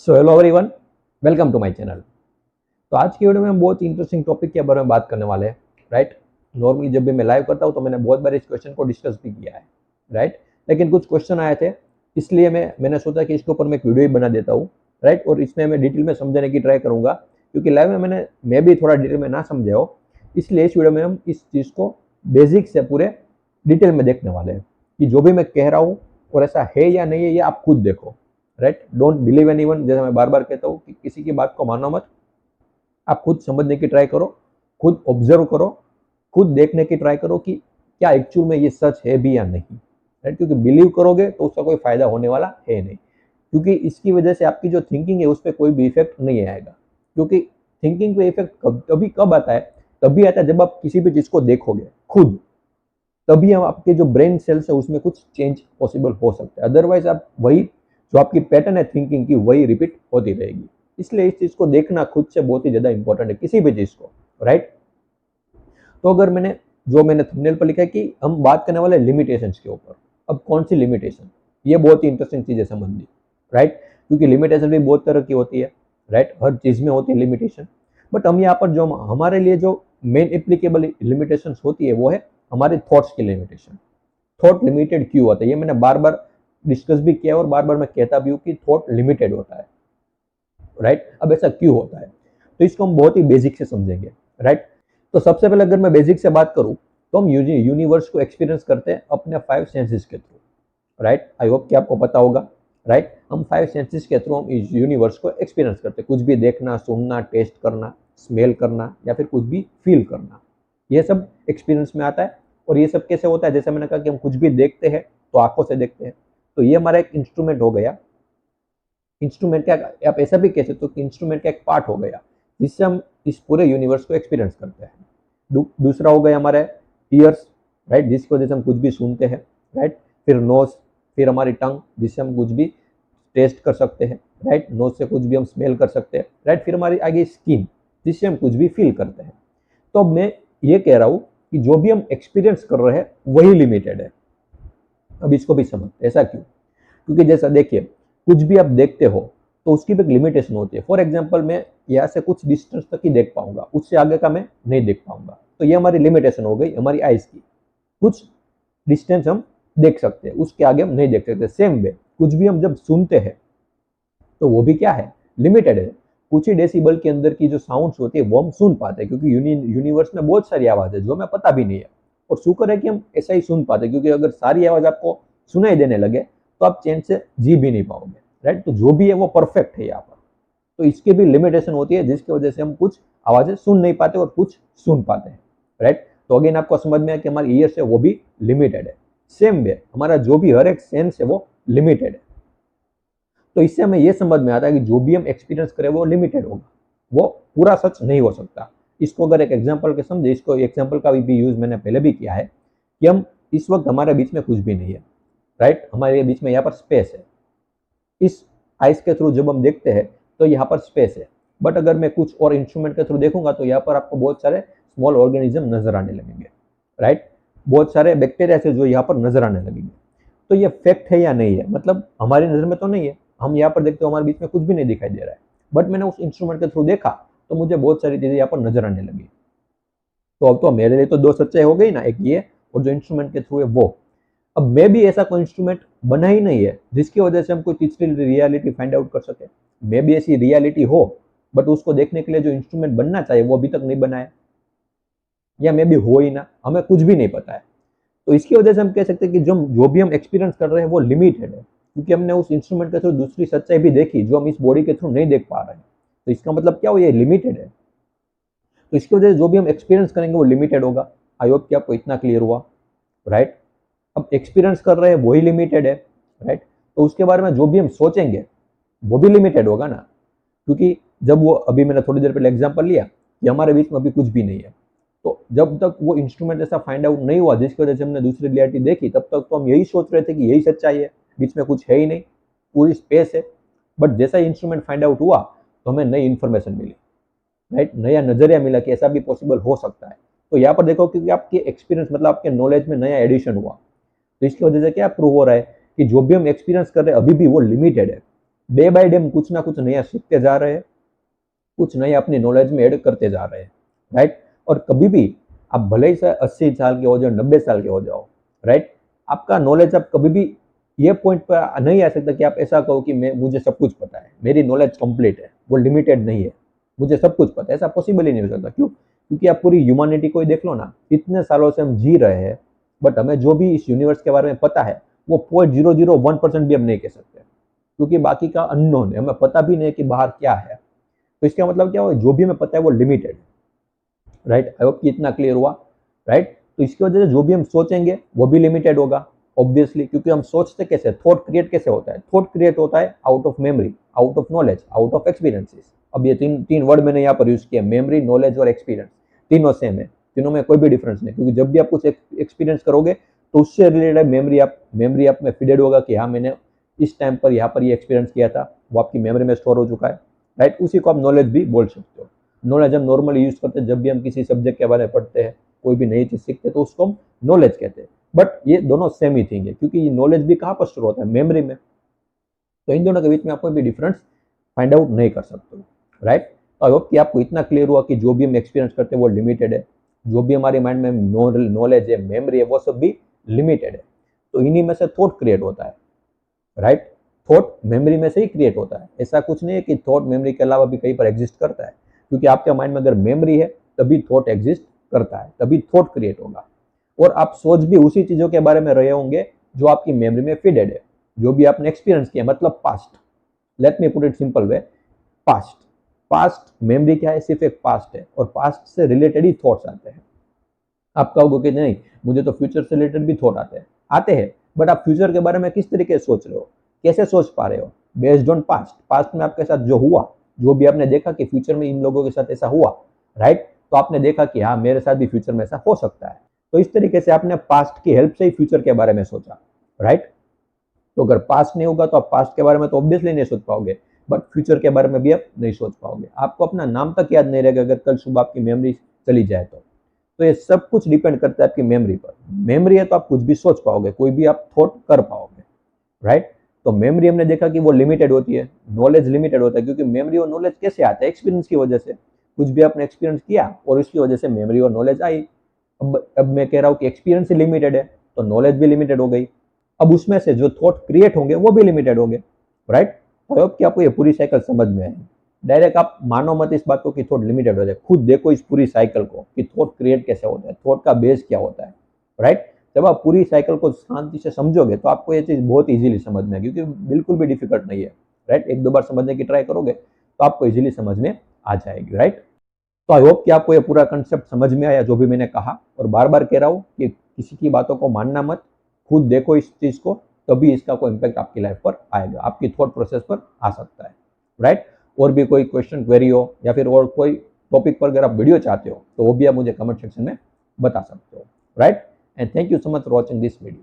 So hello everyone, welcome to my channel. तो आज की वीडियो में हम बहुत इंटरेस्टिंग टॉपिक के बारे में बात करने वाले हैं, राइट। नॉर्मली जब भी मैं लाइव करता हूँ तो मैंने बहुत बार इस क्वेश्चन को डिस्कस भी किया है, राइट। लेकिन कुछ क्वेश्चन आए थे, इसलिए मैंने सोचा कि इसके ऊपर मैं एक वीडियो ही बना देता हूँ, राइट। और इसमें मैं डिटेल में समझाने की ट्राई करूँगा, क्योंकि लाइव में मैं भी थोड़ा डिटेल में ना समझा हो, इसलिए इस वीडियो में हम इस चीज़ को बेसिक से पूरे डिटेल में देखने वाले हैं कि जो भी मैं कह रहा हूँ और ऐसा है या नहीं है ये आप खुद देखो, राइट। डोंट बिलीव एनीवन, जैसे मैं बार बार कहता हूँ कि किसी की बात को मानो मत, आप खुद समझने की ट्राई करो, खुद ऑब्जर्व करो, खुद देखने की ट्राई करो कि क्या एक्चुअल में ये सच है भी या नहीं, राइट। क्योंकि बिलीव करोगे तो उसका कोई फायदा होने वाला है नहीं, क्योंकि इसकी वजह से आपकी जो थिंकिंग है उस पर कोई भी इफेक्ट नहीं आएगा। क्योंकि थिंकिंग पे इफेक्ट कब आता है, तभी आता है जब आप किसी भी चीज को देखोगे खुद, तभी हम आपके जो ब्रेन सेल्स है उसमें कुछ चेंज पॉसिबल हो सकता है। अदरवाइज आप वही जो आपकी पैटर्न है थिंकिंग की वही रिपीट होती रहेगी। इसलिए इस चीज को देखना खुद से बहुत ही ज्यादा इंपॉर्टेंट है, किसी भी चीज को, राइट। तो अगर मैंने थंबनेल पर लिखा है कि हम बात करने वाले लिमिटेशंस के ऊपर। अब कौन सी लिमिटेशन, ये बहुत ही इंटरेस्टिंग चीज है समझनी, राइट। क्योंकि लिमिटेशन भी बहुत तरह की होती है, राइट। हर चीज में होती है लिमिटेशन, बट हम यहाँ पर जो हमारे लिए जो मेन एप्लीकेबल लिमिटेशन होती है वो है हमारे थॉट्स की लिमिटेशन। थॉट लिमिटेड क्यों होता है, ये मैंने बार बार डिस्कस भी किया और बार बार मैं कहता भी हूँ कि थॉट लिमिटेड होता है, राइट। अब ऐसा क्यों होता है, तो इसको हम बहुत ही बेसिक से समझेंगे, राइट। तो सबसे पहले अगर मैं बेसिक से बात करूँ तो हम यूनिवर्स को एक्सपीरियंस करते हैं अपने 5 सेंसेस के थ्रू, राइट। आई होप कि आपको पता होगा, राइट। हम 5 सेंसेस के थ्रू हम इस यूनिवर्स को एक्सपीरियंस करते हैं। कुछ भी देखना, सुनना, टेस्ट करना, स्मेल करना या फिर कुछ भी फील करना, ये सब एक्सपीरियंस में आता है। और ये सब कैसे होता है, जैसे मैंने कहा कि हम कुछ भी देखते हैं तो आंखों से देखते हैं, तो ये हमारा एक इंस्ट्रूमेंट हो गया। इंस्ट्रूमेंट क्या, आप ऐसा भी कह सकते हो कि इंस्ट्रूमेंट का एक पार्ट हो गया जिससे हम इस पूरे यूनिवर्स को एक्सपीरियंस करते हैं। दूसरा हो गया हमारे ईयर्स, राइट, जिसकी वजह से हम कुछ भी सुनते हैं, राइट। फिर नोज, फिर हमारी टंग जिससे हम कुछ भी टेस्ट कर सकते हैं, राइट। नोज से कुछ भी हम स्मेल कर सकते हैं, राइट। फिर हमारी आगे स्किन जिससे हम कुछ भी फील करते हैं। तो अब मैं ये कह रहा हूँ कि जो भी हम एक्सपीरियंस कर रहे हैं वही लिमिटेड है। अब इसको भी समझते, ऐसा क्यों, क्योंकि जैसा देखिए कुछ भी आप देखते हो तो उसकी भी एक लिमिटेशन होती है। फॉर एग्जाम्पल मैं यहाँ से कुछ डिस्टेंस तक ही देख पाऊंगा, उससे आगे का मैं नहीं देख पाऊंगा, तो ये हमारी लिमिटेशन हो गई हमारी आइज की। कुछ डिस्टेंस हम देख सकते हैं, उसके आगे हम नहीं देख सकते। सेम वे कुछ भी हम जब सुनते हैं तो वो भी क्या है, लिमिटेड है। कुछ ही डेसिबल के अंदर की जो साउंड्स होती है वो हम सुन पाते हैं, क्योंकि यूनिवर्स में बहुत सारी आवाज है जो हमें पता भी नहीं है। और शुक्र है कि हम ऐसा ही सुन पाते हैं, क्योंकि अगर सारी आवाज आपको सुनाई देने लगे तो आप चैन से जी भी नहीं पाओगे, राइट। तो जो भी है वो परफेक्ट है यहाँ पर। तो इसकी भी लिमिटेशन होती है जिसकी वजह से हम कुछ आवाजें सुन नहीं पाते और कुछ सुन पाते हैं, राइट। तो अगेन आपको समझ में आया कि हमारी ईयर्स है वो भी लिमिटेड है। सेम वे हमारा जो भी हर एक सेंस है वो लिमिटेड है। तो इससे हमें यह समझ में आता है कि जो भी हम एक्सपीरियंस करें वो लिमिटेड होगा, वो पूरा सच नहीं हो सकता। इसको अगर एक एग्जांपल के समझे, इसको एग्जांपल का भी यूज मैंने पहले भी किया है कि हम इस वक्त हमारे बीच में कुछ भी नहीं है, राइट। हमारे बीच में यहाँ पर स्पेस है। इस आइस के थ्रू जब हम देखते हैं तो यहाँ पर स्पेस है, बट अगर मैं कुछ और इंस्ट्रूमेंट के थ्रू देखूंगा तो यहाँ पर आपको बहुत सारे स्मॉल ऑर्गेनिज्म नजर आने लगेंगे, राइट। बहुत सारे बैक्टीरिया से जो यहाँ पर नजर आने लगेंगे। तो ये फैक्ट है या नहीं है, मतलब हमारी नजर में तो नहीं है, हम यहाँ पर देखते हो हमारे बीच में कुछ भी नहीं दिखाई दे रहा है, बट मैंने उस इंस्ट्रूमेंट के थ्रू देखा तो मुझे बहुत सारी चीजें यहाँ पर नजर आने लगी। तो अब तो मेरे लिए तो दो सच्चाई हो गई ना, एक ये और जो इंस्ट्रूमेंट के थ्रू है वो। अब मैं भी ऐसा कोई इंस्ट्रूमेंट बना ही नहीं है जिसकी वजह से हम कोई तीसरी रियलिटी फाइंड आउट कर सके। मे भी ऐसी रियलिटी हो, बट उसको देखने के लिए जो इंस्ट्रूमेंट बनना चाहिए वो अभी तक नहीं बना है, या मे भी हो ही ना, हमें कुछ भी नहीं पता है। तो इसकी वजह से हम कह सकते हैं कि जो भी हम एक्सपीरियंस कर रहे हैं वो लिमिटेड है, क्योंकि हमने उस इंस्ट्रूमेंट के थ्रू दूसरी सच्चाई भी देखी जो हम इस बॉडी के थ्रू नहीं देख पा रहे हैं। तो इसका मतलब क्या हुआ, ये लिमिटेड है। तो इसकी वजह से जो भी हम एक्सपीरियंस करेंगे वो लिमिटेड होगा। आई होप कि आपको इतना क्लियर हुआ, राइट। अब एक्सपीरियंस कर रहे हैं वही लिमिटेड है, राइट। तो उसके बारे में जो भी हम सोचेंगे वो भी लिमिटेड होगा ना, क्योंकि जब वो अभी मैंने थोड़ी देर पहले एग्जांपल लिया कि हमारे बीच में अभी कुछ भी नहीं है, तो जब तक वो इंस्ट्रूमेंट ऐसा फाइंड आउट नहीं हुआ जिसकी वजह से हमने दूसरी रियलिटी देखी, तब तक तो हम यही सोच रहे थे कि यही सच्चाई है, बीच में कुछ है ही नहीं, पूरी स्पेस है। बट जैसा ही इंस्ट्रूमेंट फाइंड आउट हुआ तो हमें नई इन्फॉर्मेशन मिली, राइट, नया नजरिया मिला कि ऐसा भी पॉसिबल हो सकता है। तो यहाँ पर देखो, क्योंकि आपके एक्सपीरियंस मतलब आपके नॉलेज में नया एडिशन हुआ, तो इसकी वजह से क्या प्रूव हो रहा है कि जो भी हम एक्सपीरियंस कर रहे हैं अभी भी वो लिमिटेड है। डे बाय डे हम कुछ ना कुछ नया सीखते जा रहे हैं, कुछ नया अपनी नॉलेज में ऐड करते जा रहे हैं, राइट। और कभी भी आप भले ही से 80 साल के हो जाओ, 90 साल के हो जाओ, राइट, आपका नॉलेज आप कभी भी ये पॉइंट पर नहीं आ सकता कि आप ऐसा कहो कि मुझे सब कुछ पता है, मेरी नॉलेज कंप्लीट है, वो लिमिटेड नहीं है, मुझे सब कुछ पता है, ऐसा पॉसिबल ही नहीं हो सकता। क्यों? क्योंकि आप पूरी ह्यूमैनिटी को ही देख लो ना, इतने सालों से हम जी रहे हैं, बट हमें जो भी इस यूनिवर्स के बारे में पता है वो 0.001% भी हम नहीं कह सकते, क्योंकि बाकी का अननोन है, हमें पता भी नहीं है कि बाहर क्या है। तो इसका मतलब क्या हुआ, जो भी हमें पता है वो लिमिटेड है, राइट। आई होप कि इतना क्लियर हुआ, राइट। तो इसकी वजह से जो भी हम सोचेंगे वो भी लिमिटेड होगा, ऑब्वियसली, क्योंकि हम सोचते कैसे, थॉट क्रिएट कैसे होता है, थॉट क्रिएट होता है out of memory, out of knowledge, out of experiences. अब ये तीन तीन वर्ड मैंने यहाँ पर यूज किया, मेमोरी, नॉलेज और एक्सपीरियंस, तीनों सेम है, तीनों में कोई भी डिफरेंस नहीं, क्योंकि जब भी आप कुछ एक्सपीरियंस करोगे तो उससे रिलेटेड मेमोरी आप में फीडेड होगा कि हाँ, मैंने इस टाइम पर यहाँ पर ये एक्सपीरियंस किया था, वो आपकी मेमोरी में स्टोर हो चुका है, राइट। उसी को आप नॉलेज भी बोल सकते हो। नॉलेज हम नॉर्मली यूज करते हैं जब भी हम किसी सब्जेक्ट के बारे में पढ़ते हैं, कोई भी नई चीज सीखते हैं, तो उसको हम नॉलेज कहते हैं। बट ये दोनों सेम ही थिंग है, क्योंकि ये नॉलेज भी कहाँ पर स्टोर होता है, मेमोरी में। तो इन दोनों के बीच में आप कोई भी डिफरेंस फाइंड आउट नहीं कर सकते, राइट। तो आई होप कि आपको इतना क्लियर हुआ कि जो भी हम एक्सपीरियंस करते हैं वो लिमिटेड है, जो भी हमारे माइंड में नॉलेज है, मेमोरी है, वो सब भी लिमिटेड है। तो इन्हीं में से थॉट क्रिएट होता है, राइट। थॉट मेमोरी में से ही क्रिएट होता है, ऐसा कुछ नहीं है कि थॉट मेमोरी के अलावा भी कहीं पर एग्जिस्ट करता है, क्योंकि आपके माइंड में अगर मेमोरी है तभी थॉट एग्जिस्ट करता है, तभी थॉट क्रिएट होगा। और आप सोच भी उसी चीजों के बारे में रहे होंगे जो आपकी मेमोरी में फीडेड है, जो भी आपने एक्सपीरियंस किया, मतलब past. Let me put it simple way, past. Past memory क्या है, सिर्फ एक पास्ट है, और पास्ट से रिलेटेड ही थॉट्स आते हैं। आप कहोगे कि नहीं, मुझे तो फ्यूचर से रिलेटेड भी थॉट आते हैं, बट आप फ्यूचर के बारे में किस तरीके से सोच रहे हो, कैसे सोच पा रहे हो, बेस्ड ऑन पास्ट। पास्ट में आपके साथ जो हुआ, जो भी आपने देखा कि फ्यूचर में इन लोगों के साथ ऐसा हुआ, राइट, तो आपने देखा कि हाँ, मेरे साथ भी फ्यूचर में ऐसा हो सकता है। तो इस तरीके से आपने पास्ट की हेल्प से ही फ्यूचर के बारे में सोचा, राइट। तो अगर पास्ट नहीं होगा तो आप पास्ट के बारे में तो ऑब्वियसली नहीं सोच पाओगे, बट फ्यूचर के बारे में भी आप नहीं सोच पाओगे। आपको अपना नाम तक याद नहीं रहेगा अगर कल सुबह आपकी मेमोरी चली जाए तो ये सब कुछ डिपेंड करता है आपकी मेमोरी पर। मेमोरी है तो आप कुछ भी सोच पाओगे, कोई भी आप थॉट कर पाओगे, राइट। तो मेमोरी हमने देखा कि वो लिमिटेड होती है, नॉलेज लिमिटेड होता है, क्योंकि मेमोरी और नॉलेज कैसे आता है, एक्सपीरियंस की वजह से। कुछ भी आपने एक्सपीरियंस किया और उसकी वजह से मेमोरी और नॉलेज आई। अब मैं कह रहा हूँ कि एक्सपीरियंस ही लिमिटेड है तो नॉलेज भी लिमिटेड हो गई। अब उसमें से जो थॉट क्रिएट होंगे वो भी लिमिटेड होंगे, राइट। तो अब क्या आपको ये पूरी साइकिल समझ में आई? डायरेक्ट आप मानो मत इस बात को कि थॉट लिमिटेड हो जाए, खुद देखो इस पूरी साइकिल को कि थॉट क्रिएट कैसे होता है, थॉट का बेस क्या होता है, राइट। जब आप पूरी साइकिल को शांति से समझोगे तो आपको ये चीज़ बहुत इजीली समझ में आएगी, क्योंकि बिल्कुल भी डिफिकल्ट नहीं है, राइट। एक दो बार समझने की ट्राई करोगे तो आपको इजीली समझ में आ जाएगी, राइट। तो आई होप कि आपको ये पूरा कंसेप्ट समझ में आया जो भी मैंने कहा, और बार बार कह रहा हूँ कि किसी की बातों को मानना मत, खुद देखो इस चीज़ को, तभी इसका कोई इम्पैक्ट आपकी लाइफ पर आएगा, आपकी थॉट प्रोसेस पर आ सकता है, राइट। और भी कोई क्वेश्चन क्वेरी हो या फिर और कोई टॉपिक पर अगर आप वीडियो चाहते हो तो वो भी आप मुझे कमेंट सेक्शन में बता सकते हो, right. And thank you so much for watching this video.